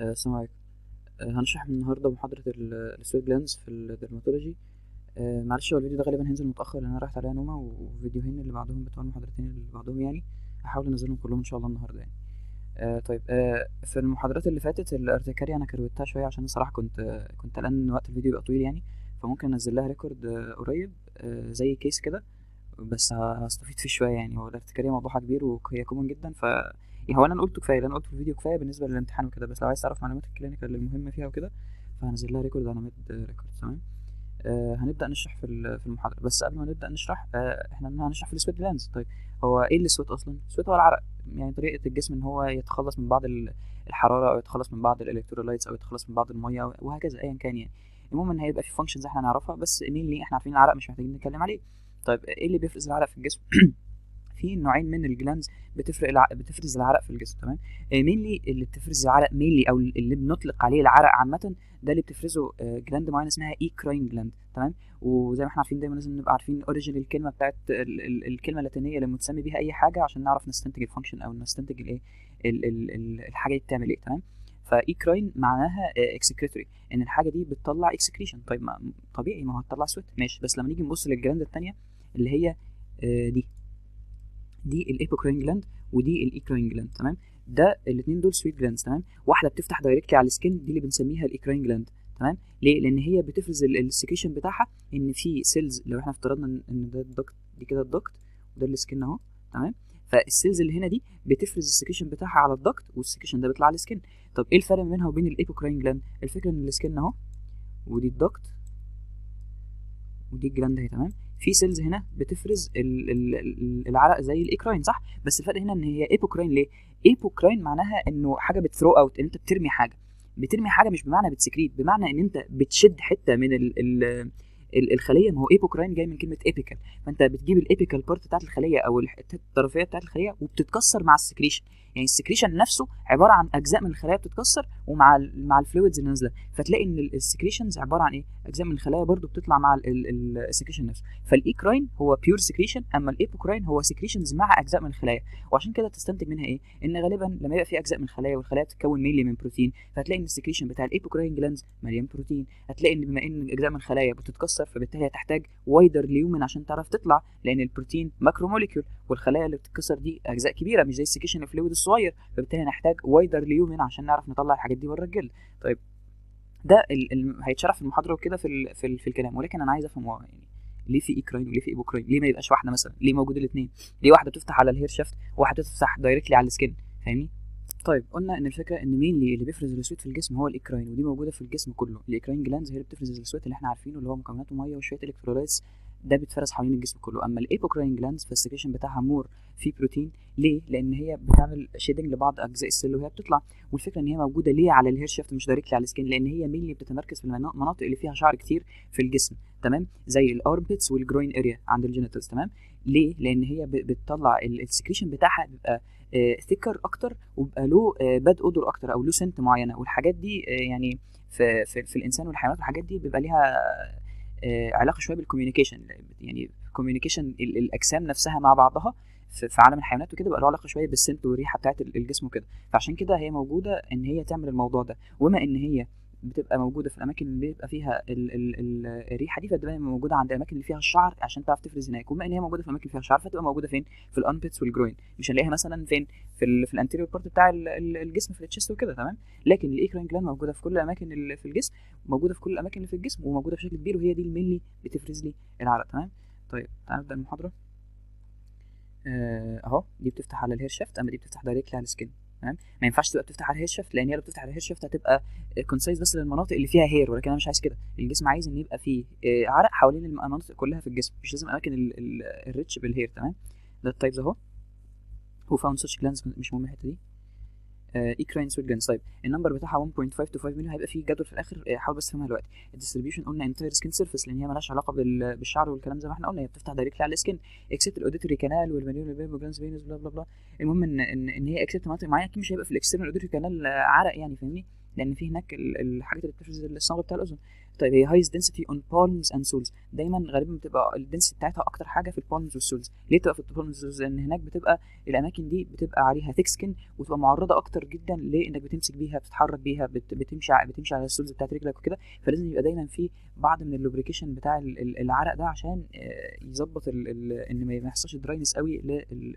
السلام عليكم. هنشرح النهارده محاضرة السويت جلانز في الدرماتولوجي. معلش هو الفيديو ده غالبا هينزل متأخر لأن أنا راحت عليا نومة، وفيديوهين اللي بعدهم بتوع المحاضرتين اللي بعدهم يعني هحاول أنزلهم كلهم إن شاء الله النهارده يعني. طيب، في المحاضرات اللي فاتت الارتكاريا أنا كروتها شوية عشان الصراحة كنت قلقان إن وقت الفيديو يبقى طويل يعني، فممكن أنزل لها ريكورد قريب، زي كيس كده، بس هستفيد فيه شوية يعني. هو الارتكارية موضوعها كبير وهي كومن جدا، يعني هو اللي انا قلته كفايه، اللي انا قلته في الفيديو كفايه بالنسبه للامتحان وكده، بس لو عايز تعرف معلومات الكلينيكال المهمه فيها وكده فهنزل لها ريكورد على ميد ريكورد. تمام. هنبدا نشرح في المحاضره، بس قبل ما نبدا نشرح احنا هنشرح في السويت جلاندز. طيب، هو ايه السويت اصلا؟ السويت هو العرق، يعني طريقه الجسم ان هو يتخلص من بعض الحراره، او يتخلص من بعض الالكترولايتس، او يتخلص من بعض الميه، وهكذا ايا كان يعني. المهم ان هيبقى في فانكشنز احنا نعرفها، بس مين ليه احنا عارفين العرق، مش محتاجين نتكلم عليه. طيب، ايه اللي بيفرز العرق في الجسم؟ في نوعين من الجلاندز بتفرز العرق في الجسم. تمام. مينلي اللي بتفرز العرق مينلي، او اللي بنطلق عليه العرق عامه، ده اللي بتفرزه جلاند معينه اسمها ايكراين جلاند. تمام. وزي ما احنا عارفين دايما لازم نبقى عارفين اوريجين الكلمه بتاعت الكلمه اللاتينيه اللي متسمي بيها اي حاجه عشان نعرف نستنتج الفانكشن، او نستنتج الايه الحاجه دي بتعمل ايه. تمام. فايكراين معناها اكسكريتوري، ان الحاجه دي بتطلع اكسكريشن. طيب، ما طبيعي ما هو هتطلع سويت، ماشي، بس لما نيجي نبص للجلاند الثانيه اللي هي دي الايبوكراين جلاند، ودي الايكراين جلاند. تمام. ده الاثنين دول سويت جلاندز. تمام. واحده بتفتح دايركتلي على السكين، دي اللي بنسميها الايكراين جلاند. تمام. ليه؟ لان هي بتفرز السكريشن بتاعها ان في سيلز. لو احنا افترضنا ان ده الدكت، دي كده الدكت، وده السكين اهو. تمام. فالسيلز اللي هنا دي بتفرز السكريشن بتاعها على الدكت، والسكريشن ده بيطلع على السكين. طب ايه الفرق بينها وبين الايبوكراين جلاند؟ الفكره ان السكين اهو، ودي الدكت، ودي الجلاند اهي. تمام. في سيلز هنا بتفرز العرق زي الايكراين، صح؟ بس الفرق هنا ان هي ايبوكراين. ليه؟ ايبوكراين معناها انه حاجه بتثرو اوت، ان انت بترمي حاجه. بترمي حاجه مش بمعنى بتسكريت، بمعنى ان انت بتشد حته من الخليه. ما هو ايبوكراين جاي من كلمه ايبيكال، فانت بتجيب الايبيكال بارت بتاعت الخليه، او الحته الطرفيه بتاعت الخليه، وبتتكسر مع السكريشن. يعني السكريشن نفسه عباره عن اجزاء من الخلايا بتتكسر، ومع مع الفلويدز اللي نازله، فتلاقي ان السكريشنز عباره عن ايه؟ اجزاء من الخلايا برضو بتطلع مع السكريشن نفسه. فالايكراين هو بيور سكريشن، اما الايبوكراين هو سكريشنز مع اجزاء من الخلايا. وعشان كده تستنتج منها ايه؟ ان غالبا لما يبقى في اجزاء من الخلايا، والخلايا بتتكون مينلي من بروتين، فهتلاقي ان السكريشن بتاع الايبوكراين جلاندز مليان بروتين. هتلاقي ان بما ان اجزاء من الخلايا بتتكسر، فبالتالي هتحتاج وايدر ليومن عشان تعرف تطلع، لان البروتين ماكرو موليكيول، والخلايا اللي بتتكسر دي اجزاء كبيره مش زي السكريشن فلويد الصغير، فبالتالي هنحتاج وايدر ليومن عشان نعرف نطلع الحاجات دي بره الجلد. طيب، ده هيتشرح في المحاضره وكده في الكلام، ولكن انا عايز افهم هو يعني ليه في ايكراين وليه في ايبوكراين؟ ليه ما يبقاش واحده مثلا؟ ليه موجود الاثنين؟ ليه واحده بتفتح على الهير شافت وواحده بتفتح دايركتلي على السكين؟ فاهمني؟ طيب، قلنا ان الفكره ان مين اللي بيفرز الاسود في الجسم هو الايكراين، ودي موجوده في الجسم كله. الايكراين جلاندز هي اللي بتفرز الاسود اللي احنا عارفينه، اللي هو مكوناته ميه وشويه الكترولايتس، ده بيتفرز حوالين الجسم كله. اما الايبوكراين جلاندز فالسكريشن بتاعها مور في بروتين. ليه؟ لان هي بتعمل شيدنج لبعض اجزاء السيل وهي بتطلع. والفكره ان هي موجوده ليه على الهير شافت مش دايركتلي على السكين؟ لان هي مين اللي بتتمركز في المناطق اللي فيها شعر كتير في الجسم. تمام. زي الارمبيتس والجروين اريا عند الجينيتالز. تمام. ليه؟ لان هي بتطلع السكريشن بتاعها بيبقى ثيكر اكتر، وبقى له باد اودور اكتر، او له سنت معينه. والحاجات دي يعني في الانسان والحيوانات، والحاجات دي بيبقى ليها علاقه شويه بالكوميونيكيشن. يعني كوميونيكيشن الاجسام نفسها مع بعضها في عالم الحيوانات وكده بقى له علاقه شويه بالسنت والريحه بتاعت الجسم وكده. فعشان كده هي موجوده ان هي تعمل الموضوع ده. وما ان هي بتبقى موجوده في الاماكن اللي بيبقى فيها الريحه دي، فتبقى موجوده عند الاماكن اللي فيها الشعر عشان تعرف تفرز هناك. وما ان هي موجوده في الاماكن اللي فيها الشعر، فتبقى موجوده فين؟ في الانبيتس والجروين. مش هنلاقيها مثلا فين؟ في الانتيريور بارت بتاع الجسم، في التشست وكده. تمام. لكن الايكراين جلاند موجوده في كل الاماكن اللي في الجسم، موجوده في كل الاماكن اللي في الجسم، وموجوده بشكل كبير، وهي دي المينلي بتفرز لي العرق. تمام. طيب، تعالى نبدا المحاضره. اهو دي بتفتح على الهير شافت، اما دي بتفتح دايركتلي على السكين. تمام. ما ينفعش تبقى بتفتح على الهير شافت، لان هي لو بتفتح على الهير شافت هتبقى كونسايز بس للمناطق اللي فيها هير، ولكن انا مش عايز كده. الجسم عايز ان يبقى فيه عرق حوالين المناطق كلها في الجسم، مش لازم اماكن الريتش بالهير. تمام. ده التايبز اهو. هو فاوند سيرش جلانز، مش مهم الحته دي. ايكراين سويت جلانز. طيب، النمبر بتاعها 1.5 to 5 مليون. هيبقى فيه جدول في الاخر، حاول بس تفهمها دلوقتي. الديستريبيوشن قلنا انتاير سكين سيرفيس، لان هي مالهاش علاقه بالشعر والكلام زي ما احنا قلنا، هي بتفتح دايركتلي على السكين، اكسبت الاوديتوري كانال والمليون البيبو جلانز فينوس بلا بلا بلا. المهم ان هي اكسبت مناطق معينه، اكيد مش هيبقى في الاكسترنال اوديتوري كانال عرق يعني، فاهمني؟ لان في هناك الحاجات اللي بتفرز الصمغ بتاع الاذن. طيب هي هايست density on palms and soles، دايما غالبا بتبقى الدنسيتي بتاعتها اكتر حاجه في البالمز والسولز. ليه تبقى في البالمز والسولز؟ لان هناك بتبقى الاماكن دي بتبقى عليها ثيك سكين، وتبقى معرضه اكتر جدا لانك بتمسك بيها، بتتحرك بيها، بتمشي على السولز بتاعت رجلك وكده. فلازم يبقى دايما في بعض من اللوبريكيشن بتاع العرق ده عشان يظبط ان ما يحصلش دراينس قوي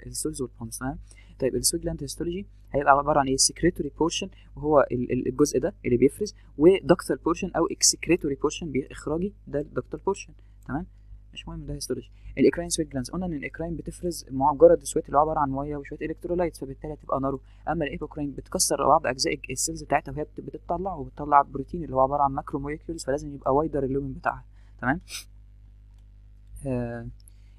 للسولز والبالمز. تمام. طيب السويت جلاند هيستولوجي هيبقى عباره عن ايه؟ سكريتوري بورشن، وهو الجزء ده اللي بيفرز، ودكتال بورشن او اكسكريتوري بورشن اخراجي، ده الدكتال بورشن. تمام، مش مهم ده هيستولوجي. الاكراين سويت جلاندز قلنا ان الاكراين بتفرز مجرد السويت اللي هو عباره عن ميه وشويه الكترولايتس، فبالتالي هتبقى نارو. اما الايبوكراين بتكسر بعض اجزاء السيلز بتاعتها وهي بتطلع بروتين اللي هو عباره عن ماكرو موليكيولز، فلازم يبقى وايدر اللومن بتاعها. تمام.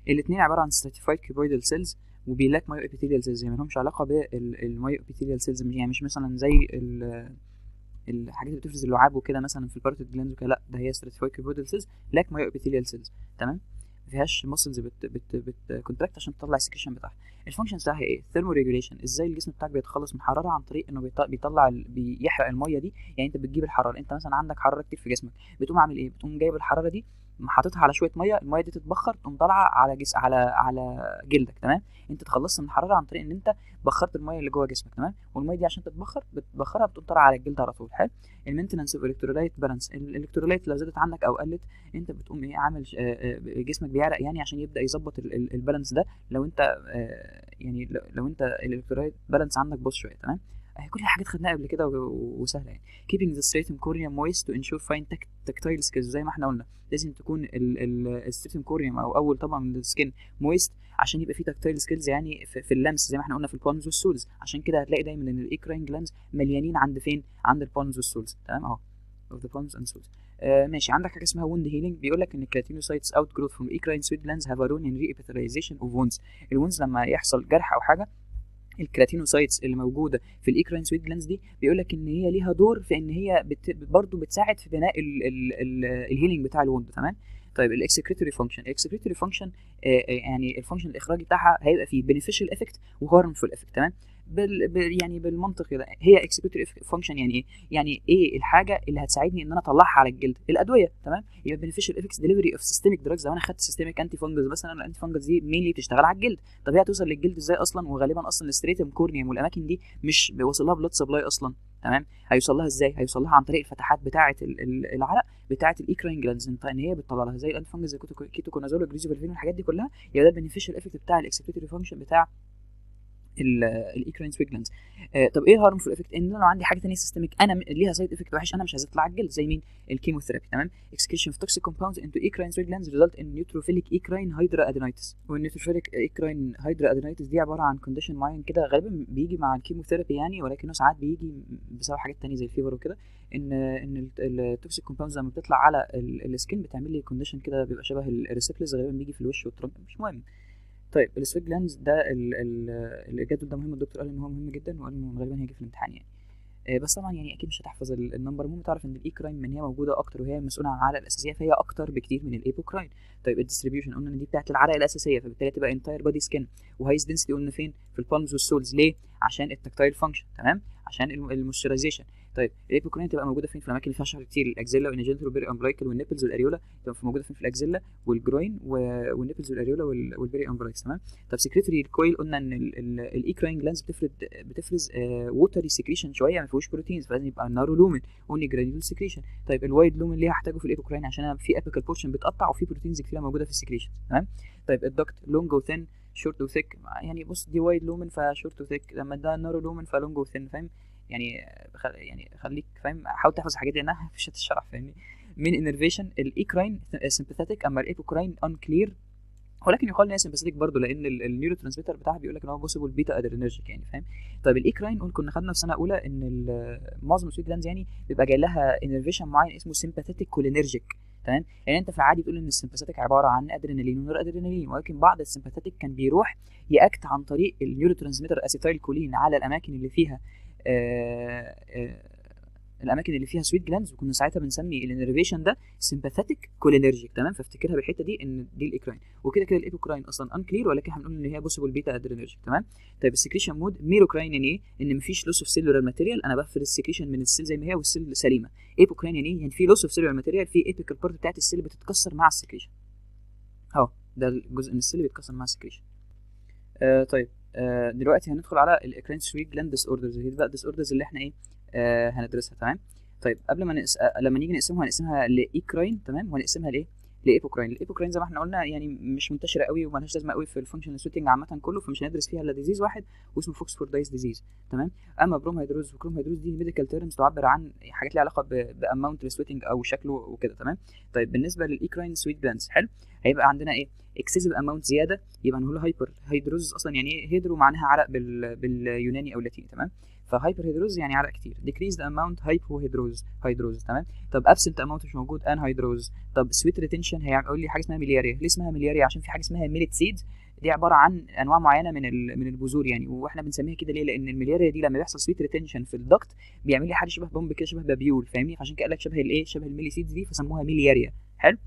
الاثنين عباره عن ستراتيفايد كيوبويدال سيلز وبيلاك مايو ابيثيليال سيلز، يعني مالهمش علاقه بالمايو ابيثيليال سيلز، يعني مش مثلا زي الحاجات اللي بتفرز اللعاب وكده مثلا في البارتيد جلاندز وكده، لا ده هي ستراتيفايد كيوبويدال سيلز لاك مايو ابيثيليال سيلز. تمام. ما فيهاش ماسلز بتكونتراكت عشان تطلع السكريشن بتاعها. الفانكشنز بتاعها ايه؟ ثيرمو ريجوليشن، ازاي الجسم بتاعك بيتخلص من الحراره عن طريق انه بيحرق الميه دي. يعني انت بتجيب الحراره، انت مثلا عندك حراره كتير في جسمك، بتقوم عامل ايه؟ بتقوم جايب الحراره دي حاططها على شويه ميه، الميه دي تتبخر تقوم طالعه على جلدك. تمام. انت تخلصت من الحراره عن طريق ان انت بخرت الميه اللي جوه جسمك. تمام. والميه دي عشان بتبخرها بتقوم طالعه على الجلد على طول. حلو. المينتنس اوف الكترولايت بالانس، الالكترولايت لو زادت عندك او قلت انت بتقوم ايه؟ عامل جسمك بيعرق يعني عشان يبدا يظبط البالانس ده. لو انت يعني لو انت الالكترولايت بالانس عندك بص شويه. تمام. كل الحاجات خدناها قبل كده وسهله يعني. keeping the stratum corneum moist to ensure fine tactile skills، زي ما احنا قلنا لازم تكون الستريتم كورنيوم او اول طبقه من السكين مويست عشان يبقى فيه تاكتايل سكيلز، يعني في اللمس زي ما احنا قلنا في البالمز والسولز. عشان كده هتلاقي دايما ان الايكراين جلاندز مليانين عند فين؟ عند البالمز والسولز. تمام اهو of the palms and soles. ماشي. عندك حاجه اسمها wound healing، بيقول لك ان keratinocytes outgrowth from eccrine sweat glands have a role in reepithelialization of wounds. الوونز لما يحصل جرح او حاجه، الكراتينوسايتس اللي موجوده في الايكراين سويت جلاندز دي بيقول لك ان هي ليها دور في ان هي برضو بتساعد في بناء الهيلينج بتاع الوند. تمام. طيب الاكسكريتوري فانكشن يعني الفانكشن الاخراجي بتاعها هيبقى فيه بينيفيشال افكت وهارمفول افكت. تمام. يعني بالمنطق كده، هي اكسكريتوري فانكشن يعني ايه؟ يعني ايه الحاجه اللي هتساعدني ان انا اطلعها على الجلد؟ الادويه. تمام. يبقى بينيفيشال افكتس ديليفري اوف سيستميك دراجز، لو انا خدت سيستميك انتي فانجلز مثلا، الانتي فانجلز دي مينلي بتشتغل على الجلد. طب هي هتوصل للجلد ازاي اصلا؟ وغالبا اصلا الستريتم كورنيوم والاماكن دي مش بيوصل لها بلاد سبلاي اصلا. تمام. هيوصل لها ازاي؟ هيوصل لها عن طريق الفتحات بتاعه العرق بتاعه الايكراين جلاندز، ان هي بتطلع لها زي الانتي فانجلز، كيتوكونازول وجريزوفالفين والحاجات دي كلها. يبقى ده البينيفيشال افكت بتاع الاكسكريتوري فانكشن بتاع الايكراين سويت جلاندز. طب ايه الهارمفول افكت؟ ان لو عندي حاجه ثانيه سيستميك انا ليها سايد افكت وحش، انا مش عايز اطلع على الجلد، زي مين؟ الكيموثيرابي. تمام. اكسكريشن اوف توكسيك كومباوندز انتو ايكراين سويت جلاندز ريزلت ان نيوتروفيليك ايكراين هايدرا ادينايتس. والنيوتروفيليك ايكراين هايدرا ادينايتس دي عباره عن كونديشن معين كده، غالبا بيجي مع الكيموثيرابي يعني، ولكنه ساعات بيجي بسبب حاجات ثانيه زي الفيفر وكده. ان التوكسيك كومباوندز لما بتطلع على السكين بتعمل لي كونديشن كده بيبقى شبه الريسبلز، غالبا بيجي في الوش والترنك، مش مهم. طيب السويت جلاندز ده الجدول ده مهم، الدكتور قال ان هو مهم جدا، وقال انه غالبا هيجي في الامتحان يعني. بس طبعا يعني اكيد مش هتحفظ النمبر، المهم تعرف ان الايكراين من هي موجوده اكتر وهي مسؤوله عن العرق الاساسيه، فهي اكتر بكتير من الايبوكراين. طيب الديستريبيوشن قلنا ان دي بتاعت العرق الاساسيه، فبالتالي تبقى انتاير بادي سكين، وهايست دنسيتي قلنا فين؟ في البالمز والسولز. ليه؟ عشان التكتايل فانكشن. تمام. عشان المويسترايزيشن. طيب الايبوكراين تبقى موجوده فين؟ في الاماكن اللي فيها شعر كتير، الاكزيلا والنيجيتال والبيري امبلايكال والنيبلز والاريولا، تبقى موجوده فين؟ في الاكزيلا والجروين والنيبلز والاريولا والبيري امبلايكس. تمام. طب سكريتوري الكويل قلنا ان الايكراين جلاندز بتفرز ووتري سكريشن شويه، ما فيهوش بروتينز، فلازم يبقى النارو لومن اونلي جرانيول سكريشن. طيب الوايد لومن ليه هحتاجه في الايبوكراين؟ عشان انا في ابيكال بورشن بتقطع وفي بروتينز كتير موجوده في السكريشن. تمام. طيب الدكت لونج وثين شورت وثيك، يعني بص دي وايد لومن فشورت وثيك، لما ده نارو لومن فلونج وثين. فاهم يعني؟ خليك فاهم، حاول تحفظ الحاجات دي لانها مش هتشرح. فاهمني؟ من انرفيشن الايكراين سمباثيك، اما الايبوكراين ان كلير، ولكن يقال ان هي سمباثيك برضه، لان النيورو ترانسميتر بتاعها بيقول لك ان هو بوسيبل بيتا ادرينرجيك يعني. فاهم؟ طيب الايكراين كنا خدنا في سنه اولى ان معظم السويت جلاندز يعني بيبقى جاي لها انرفيشن معين اسمه سمباثيك كولينرجيك. تمام. يعني انت في العادي تقول ان السمباثيك عباره عن ادرينالين ونور ادرينالين، ولكن بعض السمباثيك كان بيروح ياكت عن طريق النيورو ترانسميتر اسيتايل كولين على الاماكن اللي فيها الاماكن اللي فيها سويت جلاندز، وكنا ساعتها بنسمي الانرفيشن ده سمباثيك كولينرجيك. تمام، فافتكرها بالحته دي ان دي الايكراين. وكده كده الايبوكراين اصلا انكلير، ولكن هنقول ان هي بوسيبل بيتا ادرينرجيك. تمام. طيب السكريشن مود ميروكراين يعني ايه؟ ان مفيش لوس اوف سيلولار ماتيريال، انا بقفل السكريشن من السيل زي ما هي والسيل سليمه. ايبوكراين يعني ايه؟ يعني في لوس اوف سيلولار ماتيريال، في ايبيكال بارت بتاعت السيل بتتكسر مع السكريشن اهو، ده الجزء من السيل بيتكسر مع السكريشن. طيب دلوقتي هندخل على الاكراين سويت جلاند ديس اوردرز، هي بقى الديس اوردرز اللي احنا ايه هندرسها. تمام. طيب قبل ما لما نيجي نقسمها هنقسمها لايكراين، تمام، وهنقسمها لايه؟ لايبوكراين. الايبوكراين زي ما احنا قلنا يعني مش منتشره قوي ومالهاش لازمه قوي في الفانكشنال سويتنج عامه كله، فمش هندرس فيها الا ديزيز واحد واسمه فوكسفوردايز ديزيز. تمام. اما بروم هيدروز وكروم هيدروز دي ميديكال تيرمز تعبر عن حاجات ليها علاقه باماونت السويتنج او شكله وكده. تمام. طيب بالنسبه للايكراين سويت جلاندز، حلو، هيبقى عندنا ايه؟ اكسسيف اماونت زياده، يبقى نقول هايبر هيدروز. اصلا يعني ايه هيدرو؟ معناها عرق باليوناني او اللاتيني. تمام. فهايبر هيدروز يعني عرق كتير. decrease the amount هيدروز. تمام. طب absent amount مش موجود انهيدروز. طب سويت ريتنشن هيقول لي حاجه اسمها ميلياريا. ليه اسمها ميلياريا؟ عشان في حاجه اسمها ميليت سيدز، دي عباره عن انواع معينه من البذور يعني، واحنا بنسميها كده ليه؟ لان الميلياريا دي لما بيحصل سويت ريتنشن في الدكت بيعمل لي حاجه شبه بومب كده، شبه بابيول، فاهمني؟ عشان كده قال لك شبه الايه؟ شبه الميلي سيدز دي، فسموها ميلياريا. حلو.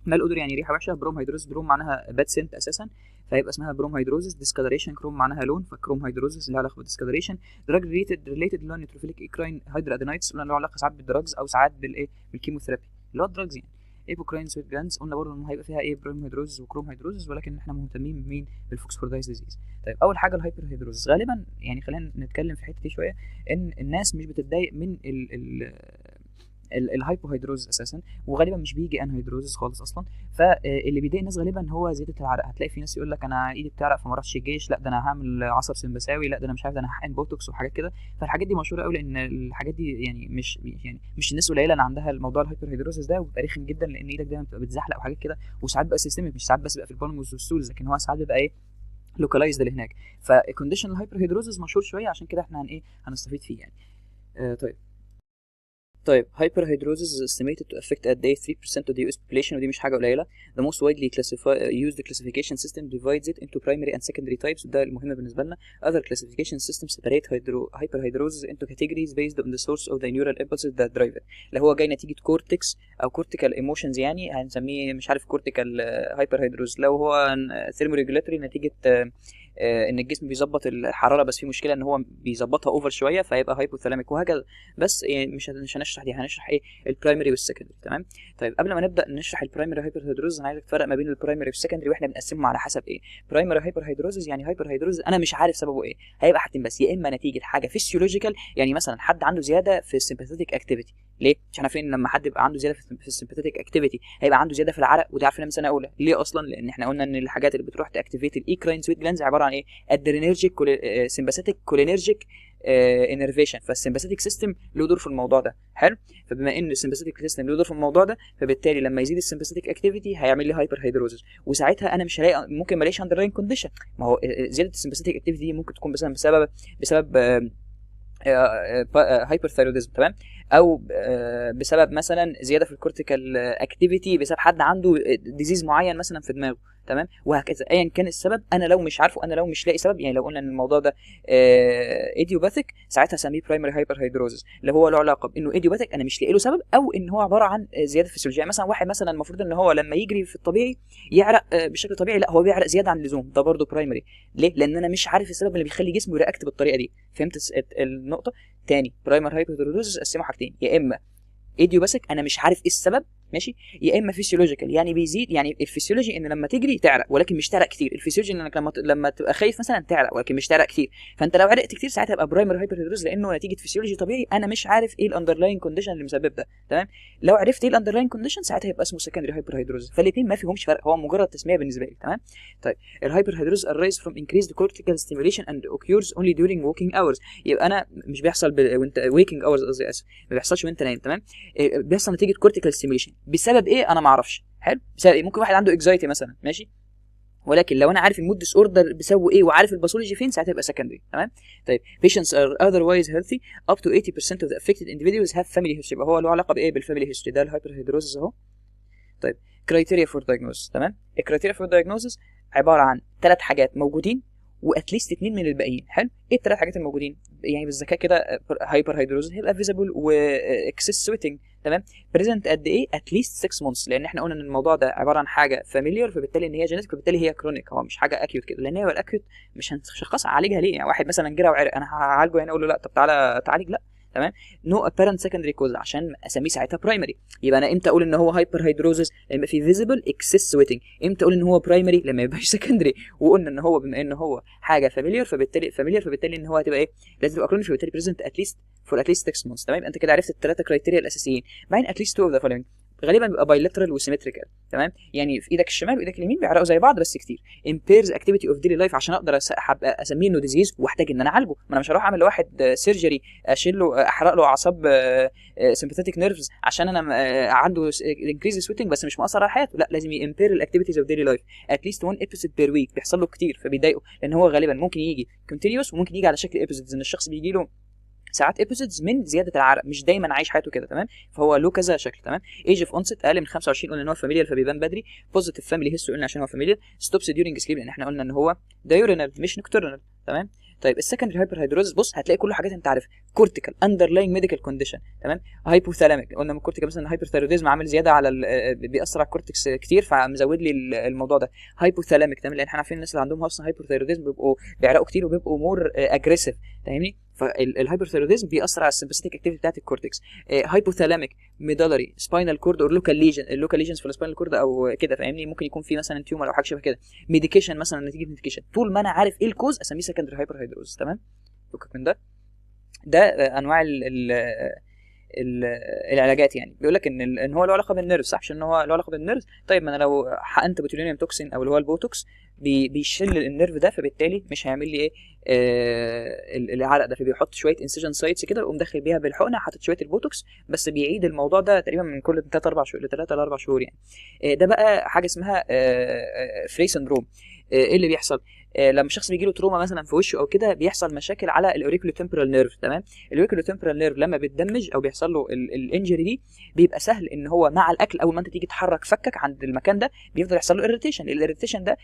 مال اودور يعني ريحه وحشه. بروم هيدروز، بروم معناها باد سنت اساسا، فيبقى اسمها بروم هيدروزس. ديسكلريشن، كروم معناها لون، فكروم هيدروزس لها علاقه بالديسكلريشن. دراج ريليتد اللي هو نيتروفيليك ايكراين هيدرا ادينايتس، قلنا له علاقه ساعات بالدراجز او ساعات بالايه؟ بالكيموثيرابي اللي هو الدراجز يعني. ايبوكراين سويت جلاندز قلنا برضه ان هيبقى فيها ايه؟ بروم هيدروزس وكروم هيدروزس، ولكن احنا مهتمين بمين؟ بالفوكسفوردايز ديزيز. طيب اول حاجه الهايبر هيدروزس، غالبا يعني خلينا نتكلم في الحته دي شويه، ان الناس مش بتتضايق من الهايبوهيدروز اساسا، وغالبا مش بيجي انهيدروزس خالص اصلا. فاللي بيضايق الناس غالبا هو زياده العرق. هتلاقي في ناس يقول لك انا ايدي بتعرق فما رحتش الجيش، لا ده انا هعمل عصب سمبثاوي، لا ده انا مش عارف، ده انا هحقن بوتوكس وحاجات كده. فالحاجات دي مشهوره قوي، لان الحاجات دي يعني مش الناس قليله اللي عندها الموضوع الهايبرهيدروزس ده، وبيبقى رخم جدا لان ايدك دايما بتبقى بتزحلق وحاجات كده، وساعات بقى سيستمك، مش ساعات بس بيبقى في البالموس والسولز، لكن هو ساعات بيبقى ايه؟ لوكالايزد اللي هناك. فالكونديشن الهايبرهيدروزس مشهور شويه، عشان كده احنا هنستفيد فيه يعني. طيب hyperhidrosis is estimated to affect at day 3% of the US population، ودي مش حاجة قليلة. The most widely used classification system divides it into primary and secondary types، وده المهم بالنسبة لنا. Other classification systems separate hyperhidrosis into categories based on the source of the neural impulses that drive it، اللي هو جاي نتيجة cortex أو cortical emotions يعني، هنسميه مش عارف cortical hyperhidrosis. لو هو thermoregulatory نتيجة ان الجسم بيظبط الحراره، بس في مشكله ان هو بيظبطها اوفر شويه فيبقى هايبوثالاميك وهكذا. بس يعني مش هنشرح دي، هنشرح ايه؟ البرايمري والسكندري. تمام. طيب قبل ما نبدا نشرح البرايمري هايبرهيدروزس، انا عايزك تفرق ما بين البرايمري والسكندري، واحنا بنقسمهم على حسب ايه؟ برايمري هايبرهيدروزس يعني هايبرهيدروزس انا مش عارف سببه ايه، هيبقى حاجتين بس، يا اما نتيجه حاجه فيسيولوجيكال، يعني مثلا حد عنده زياده في السمباثيك اكتيفيتي. ليه؟ مش احنا عارفين لما حد يبقى عنده زياده في السمباثيك اكتيفيتي هيبقى عنده زياده في العرق، وده عارفينها من سنه اولى. ليه اصلا؟ لان احنا قلنا ان الحاجات اللي بتروح تاكتيفيت الايكراين سويت جلاندز عباره عن ايه؟ ادرينرجيك سمباثيك كولينرجيك انرفيشن. فالسمباثيك سيستم له دور في الموضوع ده. حلو. فبما ان السمباثيك سيستم له دور في الموضوع ده، فبالتالي لما يزيد السمباثيك اكتيفيتي هيعمل لي هايبر هيدروزس، وساعتها انا مش هلاقي، ممكن ما الاقيش اندرلاين كونديشن. ما هو زياده السمباثيك اكتيفيتي دي ممكن تكون بسبب هايبرثايروديزم، تمام، او بسبب مثلا زياده في الكورتيكال اكتيفيتي بسبب حد عنده ديزيز معين مثلا في دماغه، تمام، وهكذا. ايا كان السبب، انا لو مش عارفه، انا لو مش لاقي سبب، يعني لو قلنا ان الموضوع ده ايديوباثيك، ساعتها اسميه برايمري هايبرهيدروزس، اللي هو له علاقه بانه ايديوباثيك انا مش لاقي له سبب، او ان هو عباره عن زياده فسيولوجيه. مثلا واحد مثلا المفروض ان هو لما يجري في الطبيعي يعرق بشكل طبيعي، لا هو بيعرق زياده عن اللزوم، ده برضه برايمري. ليه؟ لان انا مش عارف السبب اللي بيخلي جسمه يرياكت بالطريقه دي. فهمت النقطه؟ تاني، برايمر هايبرهيدروزس قسموا حاجتين، يا اما ايديوباثيك انا مش عارف ايه السبب، ماشي، يا اما فيسيولوجيكال يعني بيزيد، يعني الفسيولوجي ان لما تجري تعرق ولكن مش تعرق كتير، الفسيولوجي انك لما تبقى خايف مثلا تعرق ولكن مش تعرق كتير. فانت لو عرقت كتير ساعتها يبقى برايمري هايبرهيدروزس، لانه نتيجه فسيولوجي طبيعي انا مش عارف ايه الاندرلاين كونديشن اللي مسبب ده، تمام. لو عرفت ايه الاندرلاين كونديشن ساعتها يبقى اسمه سكندري هايبرهيدروزس. فالاثنين ما فيهمش فرق، هو مجرد تسميه بالنسبه لي، تمام. طيب الهايبرهيدروزس arise from increased cortical stimulation and occurs only during waking hours، يبقى انا مش بيحصل وانت waking hours، قصدي اسف، ما بيحصلش وانت نايم، تمام. بيحصل نتيجه كورتيكال ستيميوليشن. بسبب ايه؟ انا ما اعرفش. حلو. بسبب ايه؟ ممكن واحد عنده اكزايتي مثلا، ماشي، ولكن لو انا عارف المود ديس اوردر بيسوي ايه وعارف الباثولوجي فين ساعتها يبقى سكندري، تمام. طيب patients are otherwise healthy up to 80% of the affected individuals have family history، يبقى هو له علاقه بايه؟ بالفاميلي هيستوري. ده الهايبرهيدروزس اهو. طيب criteria for diagnosis، تمام. الكرايتيريا فور diagnosis عباره عن 3 حاجات موجودين واتليست 2 من الباقيين. حلو، ايه الثلاث حاجات الموجودين يعني بالذكاء كده؟ هايبر هيدروز هيبقى فيزيبل واكسس سويتنج، تمام. بريزنت قد ايه؟ اتليست 6 مونثs، لان احنا قلنا ان الموضوع ده عباره عن حاجه فاميليار، فبالتالي ان هي جينيتك، فبالتالي هي كرونيك، هو مش حاجه اكيوت كده، لان هي الاكيوت مش هنشخصها اعالجها ليه؟ يعني واحد مثلا جرى وعرق، انا هعالجه يعني اقول له لا طب تعالى تعالج؟ لا، تمام. نو ابيرنت سكندري كوز عشان اسميه ساعتها برايمري. يبقى انا امتى اقول ان هو هايبر هيدروزس؟ لما في فيزيبل اكسس سويتنج. امتى اقول ان هو برايمري؟ لما يبقاش سكندري. وقلنا ان هو بما ان هو حاجه فاميليار، فبالتالي ان هو هتبقى ايه؟ لازم تبقى كرونيك، فبالتالي بريزنت اتليست فور اتليست 6 مونثs، تمام. انت كده عرفت الثلاثه كرايتيريا الاساسيين. بعدين اتليست 2 اوف ذا فولوينج، غالبا بيبقى بايلاترال وسيمتريكال، تمام. يعني في ايدك الشمال وايدك اليمين بيعرقوا زي بعض بس كتير. امبيرز اكتيفيتي اوف ديلي لايف، عشان اقدر اسميه انه ديزيز واحتاج ان انا اعالجه. ما انا مش هروح اعمل لواحد سيرجري اشيل له احرق له اعصاب سمباثيك نيرفز عشان انا عنده انكريز سويتنج بس مش مؤثر على حياته. لا، لازم يمبير الاكتيفيتيز اوف ديلي لايف اتليست 1 ابيسود بير ويك. بيحصل له كتير فبيضايقه، لان هو غالبا ممكن يجي كونتينيوس وممكن يجي على شكل ابيسودز، ان الشخص بيجي له ساعات ابيسودز من زياده العرق، مش دايما عايش حياته كده، تمام. فهو له كذا شكل، تمام. ايج اوف اونست اقل من 25، قلنا ان هو فاميليال فبيبان بدري. بوزيتيف فاميلي هيستوري قلنا عشان هو فاميليال. ستوبس ديورنج سليب لان احنا قلنا ان هو دايورينال مش نكتورنال، تمام. طيب السكندري هايبر هيدروزس، بص هتلاقي كل حاجات انت عارفها. كورتيكال اندرلاينج ميديكال كونديشن، تمام. هايبوثالاميك، قلنا من الكورتيكال مثلا هايبر ثايروديزم عامل زياده على بيأثر على الكورتكس كتير فمزود لي الموضوع ده. هايبوثالاميك، تمام، لان احنا عارفين الناس اللي عندهم اصلا هايبر ثايروديزم بيبقوا بيعرقوا كتير وبيبقوا مور اجريسيف، فاهمني. فالهايبرثيروديزم بيأثر على السمباثيك اكتيفيتي بتاعت الكورتكس. هايبوثالاميك، ميدالري، سباينال كورد اور لوكال ليجن، اللوكال ليجنز في السباينال كورد او كده، فاهمني. ممكن يكون في مثلا تيومر او حاجه شبه كده. ميديكيشن مثلا، نتيجه ميديكيشن. طول ما انا عارف ايه الكوز اسميه سكندري هايبر هيدروز، تمام. فكك من ده. ده انواع العلاجات. يعني بيقول لك ان هو له علاقه بالنيرف، صح؟ عشان هو له علاقه بالنيرف. طيب ما انا لو حقنت بوتولينيوم توكسين او اللي هو البوتوكس بيشل النيرف ده، فبالتالي مش هيعمل لي ايه العرق ده. فبيحط شويه انسيجن سايتس كده ويقوم داخل بيها بالحقنه، حاطط شويه البوتوكس، بس بيعيد الموضوع ده تقريبا من كل 3 4 شهور ل3 ل4 شهور يعني. ده بقى حاجه اسمها فري سندروم. ايه اللي بيحصل؟ لما الشخص بيجي له تروما مثلا في وشه او كده، بيحصل مشاكل على الاوريكولو تمبرال نيرف، تمام. الاوريكولو تمبرال نيرف لما بيتدمج او بيحصل له الانجري دي، بيبقى سهل ان هو مع الاكل اول ما انت تيجي تحرك فكك عند المكان ده بيفضل يحصل له اريتيشن. الاريتيشن ده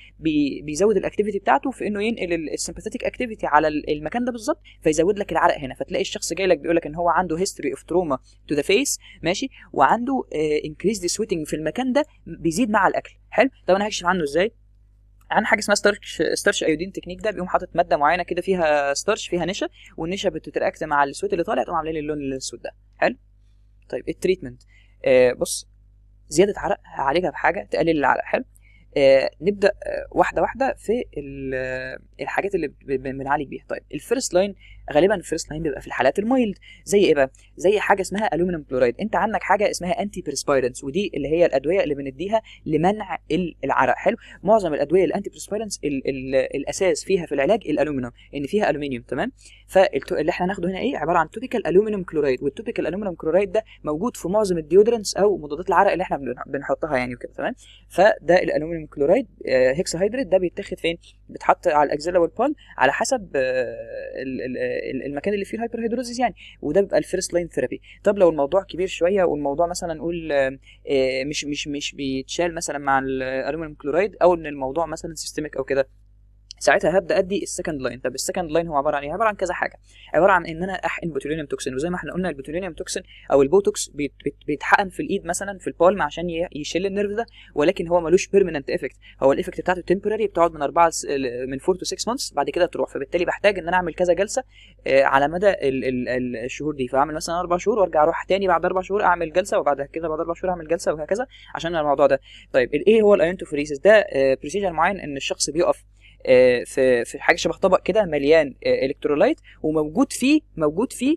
بيزود الاكتيفيتي بتاعته في انه ينقل السمباثيك اكتيفيتي على المكان ده بالظبط، فيزود لك العرق هنا. فتلاقي الشخص جاي لك بيقول لك ان هو عنده هيستوري اوف تروما تو ذا فيس، ماشي، وعنده انكريزد سويتنج في المكان ده بيزيد مع الاكل. حلو. طب انا هكشف عنه ازاي؟ عن حاجه اسمها ستارش ايودين تكنيك. ده بيقوم حاطط ماده معينه كده فيها ستارش، فيها نشا، والنشا بتتراكت مع السويت اللي طالع تقوم عامله لي اللون الاسود ده. حلو. طيب التريتمنت، بص، زياده عرق هعالجها بحاجه تقلل العرق. حلو. نبدا واحده واحده في الحاجات اللي بنعالج بيها. طيب الفيرست لاين، غالبا الفيرست لاين بيبقى في الحالات المايلد. زي ايه بقى؟ زي حاجه اسمها الومنيوم كلورايد. انت عندك حاجه اسمها انتي بريسبيرنتس، ودي اللي هي الادويه اللي بنديها لمنع العرق. حلو. معظم الادويه الانتي بريسبيرنتس الاساس فيها في العلاج الالومنيوم، ان فيها الومنيوم، تمام. فاللي احنا هناخده هنا ايه؟ عباره عن توبيكال الومنيوم كلورايد. والتوبيكال الومنيوم كلورايد ده موجود في معظم الديودرنتس او مضادات العرق اللي احنا بنحطها يعني وكده، تمام. فده الالومنيوم كلورايد هيكساهيدريت. ده بيتاخد فين؟ بيتحط على الاكزيلا والبال على حسب المكان اللي فيه الهايبر هيدروزيس يعني. وده بيبقى الفيرست لاين ثيرابي. طب لو الموضوع كبير شويه والموضوع مثلا نقول مش بيتشال مثلا مع الالومنيوم كلورايد، او ان الموضوع مثلا سيستميك او كده، ساعتها هبدا ادي السكند لاين. طب السكند لاين هو عباره عن ايه؟ عباره عن كذا حاجه. عباره عن ان انا احقن بوتولينيوم توكسين. وزي ما احنا قلنا البوتولينيوم توكسين او البوتوكس بيتحقن في الايد مثلا في البالم عشان يشيل النيرف ده، ولكن هو ملوش بيرمننت افكت. هو الايفكت بتاعته تمبراري، بتقعد من 4 to 6 months، بعد كده تروح. فبالتالي بحتاج ان انا اعمل كذا جلسه على مدى الشهور دي. فاعمل مثلا 4 شهور وارجع اروح تاني بعد 4 شهور اعمل جلسه، وبعد كده بعد 4 شهور اعمل جلسه، وهكذا عشان الموضوع ده. طيب ايه هو الايونتوفوريسيس ده؟ بروسيجر معين ان الشخص بيقف في حاجه شبه طبق كده مليان الكترولايت، وموجود فيه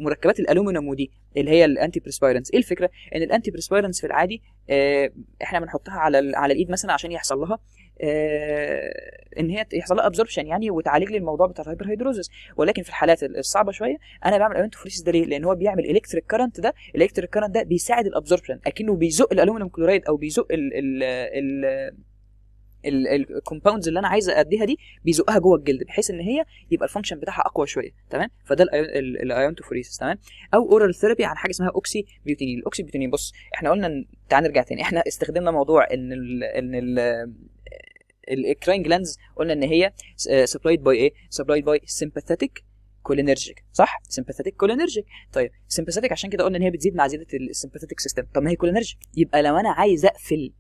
مركبات الالومنيوم، ودي اللي هي الانتي بريسبيرنس. ايه الفكره؟ ان الانتي بريسبيرنس في العادي احنا بنحطها على الايد مثلا عشان يحصل لها ان هي يحصل لها ابزوربشن يعني، وتعالج لي الموضوع بتاع الهايبر هيدروزس. ولكن في الحالات الصعبه شويه انا بعمل ايونتوفوريسيس ده ليه؟ لان هو بيعمل الكتريك كارنت. ده الالكتريك كارنت ده بيساعد الابزوربشن، اكنه بيزق الالومنيوم كلورايد او بيزق الكومباوندز اللي انا عايز اديها دي، بيزقها جوه الجلد بحيث ان هي يبقى الفانكشن بتاعها اقوى شويه، تمام. فده الايونتوفوريسيس، تمام. او اورال ثيرابي عن حاجه اسمها اوكسي بيوتينين. الاوكسي بيوتينين، بص احنا قلنا تعال نرجع تاني. احنا استخدمنا موضوع ان الاكراين جلاندز قلنا ان هي سبلايد باي ايه؟ سبلايد باي سمباثيتك كولينرجيك، صح؟ سمباثيتك كولينرجيك. طيب سمباثيتك عشان كده قلنا ان هي بتزيد مع زياده السمباثيتك سيستم. طب ما هي كولينرجيك، يبقى لو انا عايز اقفل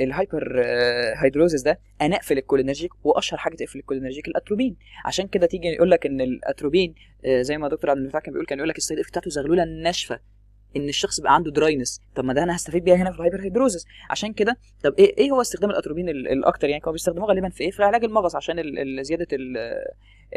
الهايبر هيدروزيس ده انا اقفل الكولينرجيك، واشهر حاجه تقفل الكولينرجيك الاتروبين. عشان كده تيجي يقول لك ان الاتروبين زي ما دكتور عبد المفتاح كان بيقول لك السايد افكت بتاعته زغلوله ناشفه، ان الشخص بقى عنده دراينس. طب ما ده انا هستفيد بيها هنا في الهايبر هيدروزيس. عشان كده طب ايه هو استخدام الاتروبين الاكتر؟ يعني كانوا بيستخدموه غالبا في ايه؟ في علاج المغص عشان زياده